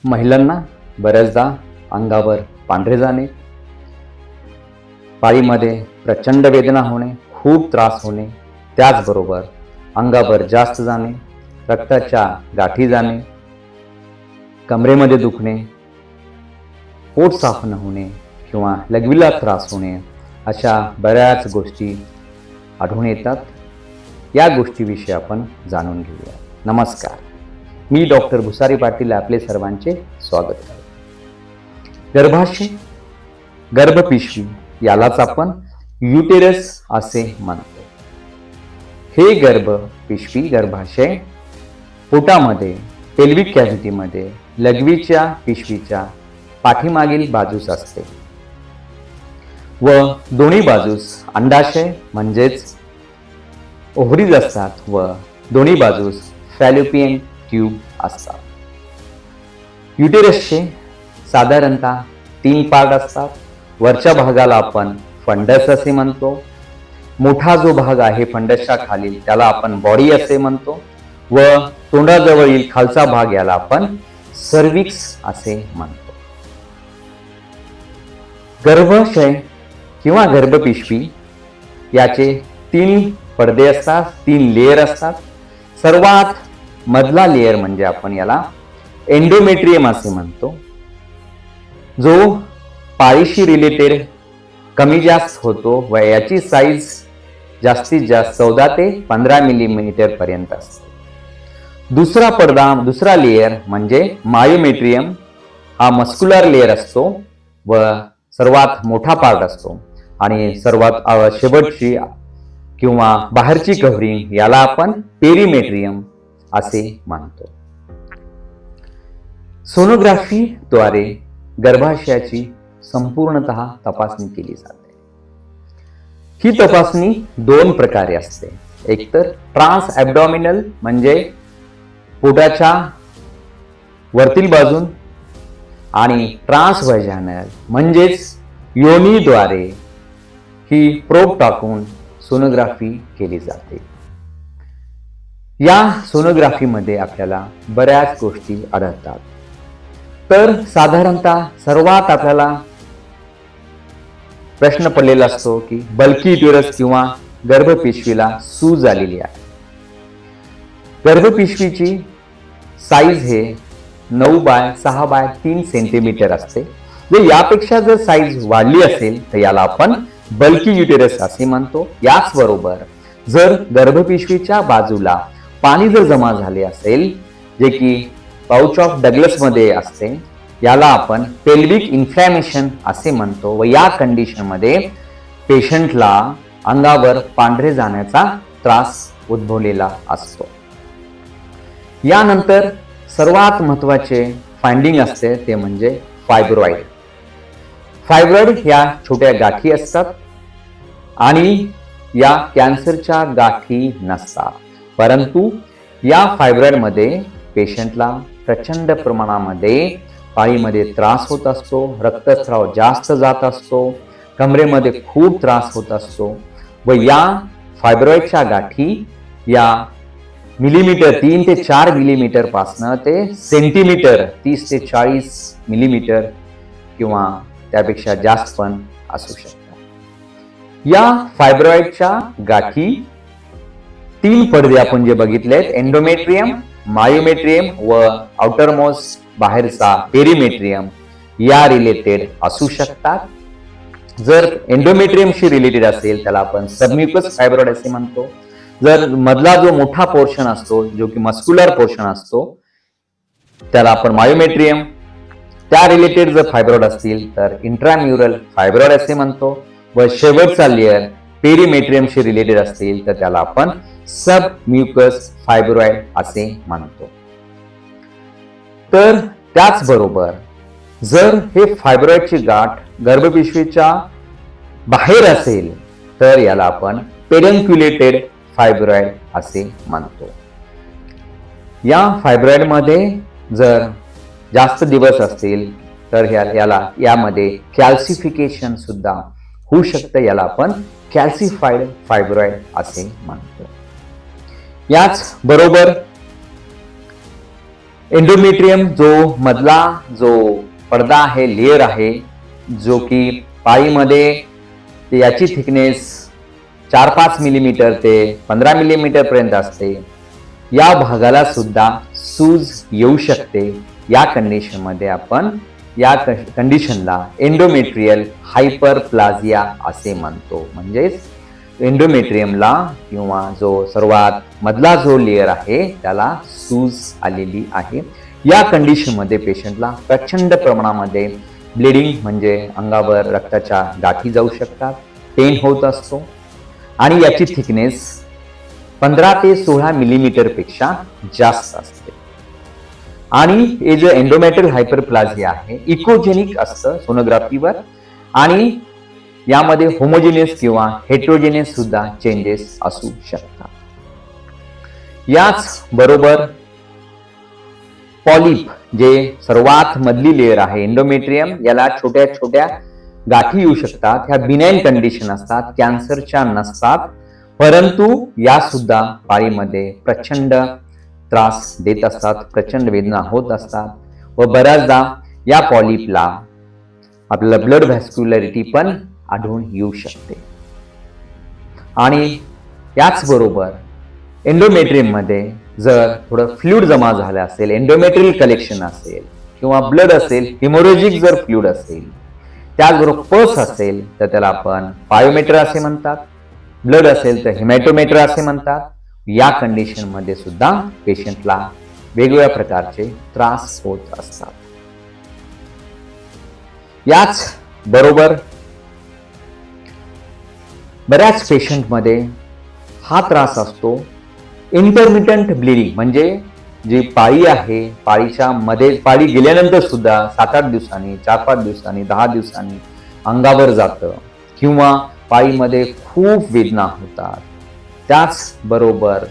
महिलांना बऱ्याचदा अंगावर पांढरे जाणे, पाळीमध्ये प्रचंड वेदना होणे, खूप त्रास होणे, त्याचबरोबर अंगावर जास्त जाणे, रक्ताच्या गाठी जाणे, कमरेमध्ये दुखणे, पोट साफ न होणे किंवा लघवीला त्रास होणे, अशा बऱ्याच गोष्टी आढळून येतात. या गोष्टीविषयी आपण जाणून घेऊया. नमस्कार, मी डॉक्टर भुसारी पाटील आपले सर्वांचे स्वागत करतो. गर्भाशय, गर्भपिशवी यालाच आपण युटेरस असे म्हणतो. हे गर्भपिशवी, गर्भाशय पोटामध्ये, पेल्विक कॅव्हिटीमध्ये, लघवीच्या पिशवीच्या पाठीमागील बाजूस असते व दोन्ही बाजूस अंडाशय म्हणजेच ओव्हरीज असतात व दोन्ही बाजूस फॅलोपियन ट्यूब असतात. युटेरसचे साधारणतः 3 पार्ट असतात. वरच्या भागाला आपण फंडस असे म्हणतो. मोठा जो भाग आहे फंडसच्या खालील त्याला आपण बॉडी असे म्हणतो व तोंडाजवळील खालचा भाग याला आपण सर्विक्स असे म्हणतो. गर्भाशय किंवा गर्भपिशवी याचे 3 पडदे असतात, 3 लेयर असतात. सर्वात मधला लेयर म्हणजे आपण याला एंडोमेट्रियम असे म्हणतो, जो पाळीशी रिलेटेड कमी जास्त होतो व याची साईज जास्तीत जास्त 14 ते 15 मिलीमीटर पर्यंत असते. दुसरा लेयर म्हणजे मायोमेट्रियम हा मस्क्युलर लेयर असतो व सर्वात मोठा पार्ट असतो आणि सर्वात शेवटची किंवा बाहेरची कव्हरिंग याला आपण पेरिमेट्रियम असे मानतो. सोनोग्राफीद्वारे गर्भाशयाची संपूर्णतः तपासणी केली जाते. ही तपासणी 2 प्रकारे असते. एकतर ट्रान्स ॲब्डॉमिनल म्हणजे पोटाच्या वरतील बाजून आणि ट्रान्स व्हाजायनल म्हणजेच योनीद्वारे ही प्रोब टाकून सोनोग्राफी केली जाते. या सोनोग्राफीमध्ये आपल्याला बऱ्याच गोष्टी आढळतात. तर साधारणतः सर्वात आपल्याला प्रश्न पडलेला असतो की बल्की युटेरस किंवा गर्भपिशवीला सूज आलेली आहे. गर्भपिशवीची साईज हे 9 बाय 6 बाय 3 सेंटीमीटर असते. यापेक्षा जर साईज वाढली असेल तर याला आपण बल्की युटेरस असे म्हणतो. याचबरोबर जर गर्भपिशवीच्या बाजूला पाणी जर जमा झाले असेल, जे की पाउच ऑफ डगलस मध्ये असते, याला आपण पेल्विक इन्फ्लॅमेशन असे म्हणतो व या कंडिशन मध्ये पेशंटला अंगावर पांढरे जाण्याचा त्रास उद्भवलेला असतो. यानंतर सर्वात महत्त्वाचे फाइंडिंग असते ते म्हणजे फायब्रॉइड. फायब्रॉइड ह्या छोट्या गाठी असतात आणि या कॅन्सरच्या गाठी नसतात, परंतु या फायब्रॉइडमध्ये पेशंटला प्रचंड प्रमाणामध्ये पाळीमध्ये त्रास होत असतो, रक्तस्राव जास्त जात असतो, कमरेमध्ये खूप त्रास होत असतो व या फायब्रॉइडच्या गाठी या मिलीमीटर 3 ते 4 मिलीमीटर पासनं ते सेंटीमीटर 30 ते 40 मिलीमीटर किंवा त्यापेक्षा जास्त पण असू शकतात. या फायब्रॉइडच्या गाठी 3 पडदे आपण जे बघितलेत, एंडोमेट्रियम, मायोमेट्रियम व आउटरमोस्ट बाहेरचा पेरिमेट्रियम, या रिलेटेड असू शकतात. जर एंडोमेट्रियमशी रिलेटेड असेल त्याला आपण सबम्युकस फायब्रॉइड असे म्हणतो. जर मधला जो मोठा पोर्शन असतो, जो की मस्क्युलर पोर्शन असतो, त्याला आपण मायोमेट्रियम, त्या रिलेटेड जर फायब्रॉइड असतील तर इंट्राम्युरल फायब्रॉइड असे म्हणतो व शेवटचा लेअर पेरिमेट्रियमशी रिलेटेड असतील तर त्याला आपण सबम्युकस फायब्रॉइड असे म्हणतो. तर त्याचबरोबर जर हे फायब्रॉइडची गाठ गर्भपिशवीच्या बाहेर असेल तर याला आपण पेडन्क्युलेटेड फायब्रॉइड असे म्हणतो. या फायब्रॉइडमध्ये जर जास्त दिवस असतील तर यामध्ये कॅल्सिफिकेशन सुद्धा होऊ शकतं. याला आपण कॅल्सिफाईड फायब्रॉइड असे म्हणतो. याच बरोबर एंडोमेट्रियम जो मधला जो पडदा आहे, लेअर आहे, जो की पाळीमध्ये याची थिकनेस 4-5 मिलीमीटर ते 15 मिलीमीटर पर्यंत असते, या भागाला सुद्धा सूज येऊ शकते. या कंडिशन मध्ये आपण या कंडिशनला एंडोमेट्रियल हायपरप्लाझिया असे म्हणतो. म्हणजेच एंडोमेट्रियमला किंवा जो सर्वात मधला जो लेअर आहे त्याला सूज आलेली आहे. या कंडिशन मध्ये पेशंटला प्रचंड प्रमाणामध्ये ब्लिडिंग म्हणजे अंगावर रक्ताच्या गाठी जाऊ शकतात, पेन होत असतो आणि याची थिकनेस 15 ते 16 मिलीमीटर पेक्षा जास्त असते. आणि हे जे एंडोमेट्रियल हायपरप्लाझिया आहे इकोजेनिक असतं सोनोग्राफीवर आणि यामध्ये होमोजेनियस किंवा हेट्रोजेनियस सुद्धा चेंजेस असू शकतात. याच बरोबर पॉलिप जे सर्वात मधली लेअर आहे एंडोमेट्रियम, याला छोट्या छोट्या गाठी येऊ शकतात. ह्या बिनाइन कंडिशन असतात, कॅन्सरच्या नसतात, परंतु या सुद्धा पाळीमध्ये प्रचंड त्रास देत असतात, प्रचंड वेदना होत असतात व बऱ्याचदा या पॉलिपला आपल्याला ब्लड व्हॅस्क्युलरिटी पण आढळून येऊ शकते. आणि याच बरोबर एंडोमेट्रियम मध्ये जर थोडं फ्लुइड जमा झालं असेल, एंडोमेट्रियल कलेक्शन असेल किंवा ब्लड असेल, हिमोरेजिक जर फ्लुइड असेल, त्याचबरोबर पस असेल तर त्याला आपण पायोमेट्र असे म्हणतात, ब्लड असेल तर हेमॅटोमेट्र असे म्हणतात. या कंडिशन मध्ये सुद्धा पेशंटला वेगवेगळ्या प्रकारचे त्रास होत असतात. याच बरोबर बऱ्याच पेशंटमध्ये हा त्रास असतो इंटरमिटंट ब्लिडिंग, म्हणजे जी पाळी आहे पाळीच्या मध्ये पाळी गेल्यानंतर सुद्धा 7-8 दिवसांनी, 4-5 दिवसांनी, 10 दिवसांनी अंगावर जातं किंवा पाळीमध्ये खूप वेदना होतात. त्याच बरोबर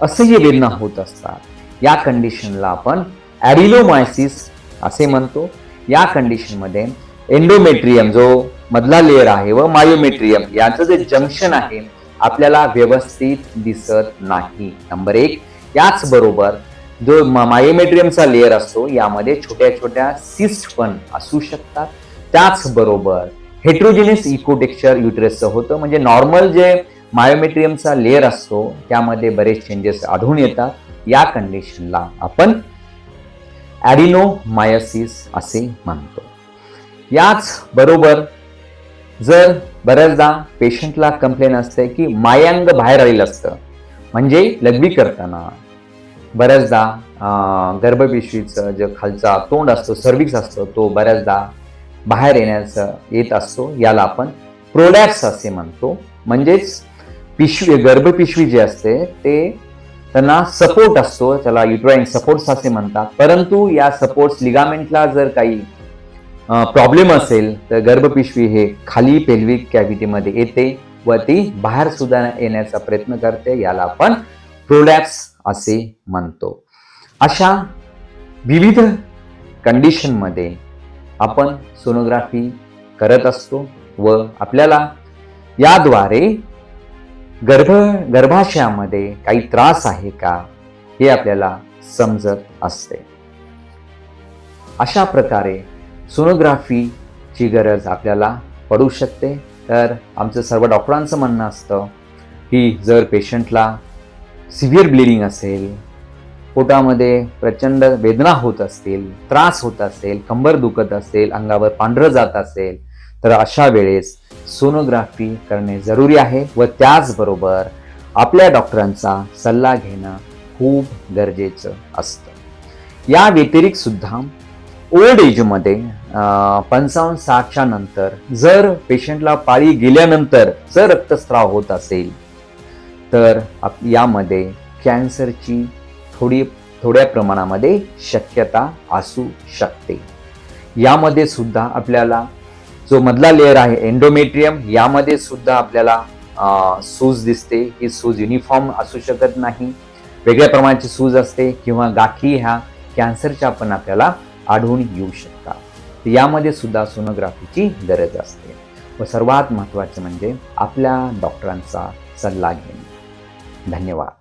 असह्य वेदना होत असतात. या कंडिशनला आपण ॲडिनोमायसिस असे म्हणतो. या कंडिशन मध्ये एंडोमेट्रियम जो मधला लेअर आहे व मायोमेट्रियम याचं जे जंक्शन आहे आपल्याला व्यवस्थित दिसत नाही. नंबर 1. याच बरोबर जो मायोमेट्रियमचा लेअर असतो यामध्ये छोट्या छोट्या सिस्ट पण असू शकतात. त्याच बरोबर हेट्रोजेनियस इकोटेक्स्चर युटेरसचं होतं, म्हणजे नॉर्मल जे मायोमेट्रियमचा लेअर असतो त्यामध्ये बरेच चेंजेस आढळून येतात. या कंडिशनला आपण ॲडिनोमायसिस असे म्हणतो. याच बरोबर जर बऱ्याचदा पेशंटला कंप्लेन असते की मायांग बाहेर आलेलं असतं, म्हणजे लघवी करताना बऱ्याचदा गर्भपिशवीचं जे खालचा तोंड असतो, सर्व्हिक्स असतो, तो बऱ्याचदा बाहेर येत असतो. याला आपण प्रोलॅप्स असे म्हणतो. म्हणजेच गर्भपिशवी जे असते ते त्यांना सपोर्ट असतो, त्याला युट्राईन सपोर्ट्स असे म्हणतात. परंतु या सपोर्ट्स लिगामेंटला जर काही प्रॉब्लेम असेल तर गर्भपिशवी हे खाली पेल्विक कॅव्हिटीमध्ये येते व ती बाहेर सुद्धा येण्याचा प्रयत्न करते. याला आपण प्रोलॅप्स असे म्हणतो. अशा विविध कंडिशनमध्ये आपण सोनोग्राफी करत असतो व आपल्याला याद्वारे गर्भाशयामध्ये काही त्रास आहे का हे आपल्याला समजत असते. अशा प्रकारे सोनोग्राफीची गरज आपल्याला पडू शकते. तर आमचं सर्व डॉक्टरांचं म्हणणं असतं की जर पेशंटला सिव्हिअर ब्लिडिंग असेल, पोटामध्ये प्रचंड वेदना होत असतील, त्रास होत असेल, कंबर दुखत असेल, अंगावर पांढरं जात असेल तर अशा वेळेस सोनोग्राफी करणे जरुरी आहे व त्याचबरोबर आपल्या डॉक्टरांचा सल्ला घेणं खूप गरजेचं असतं. या व्यतिरिक्त सुद्धा ओल्ड एजमध्ये 55-60च्या नंतर जर पेशंटला पाळी गेल्यानंतर जर रक्तस्राव होत असेल तर यामध्ये कॅन्सरची थोड्या प्रमाणामध्ये शक्यता असू शकते. यामध्ये सुद्धा आपल्याला जो मधला लेअर आहे एंडोमेट्रियम यामध्ये सुद्धा आपल्याला सूज दिसते. ही सूज युनिफॉर्म असू शकत नाही, वेगळ्या प्रमाणाची सूज असते किंवा गाठी ह्या कॅन्सरच्या पण आपल्याला आढळून येऊ शकतात. यामध्ये सुद्धा सोनोग्राफीची गरज असते व सर्वात महत्त्वाचे म्हणजे आपल्या डॉक्टरांचा सल्ला घेणे. धन्यवाद.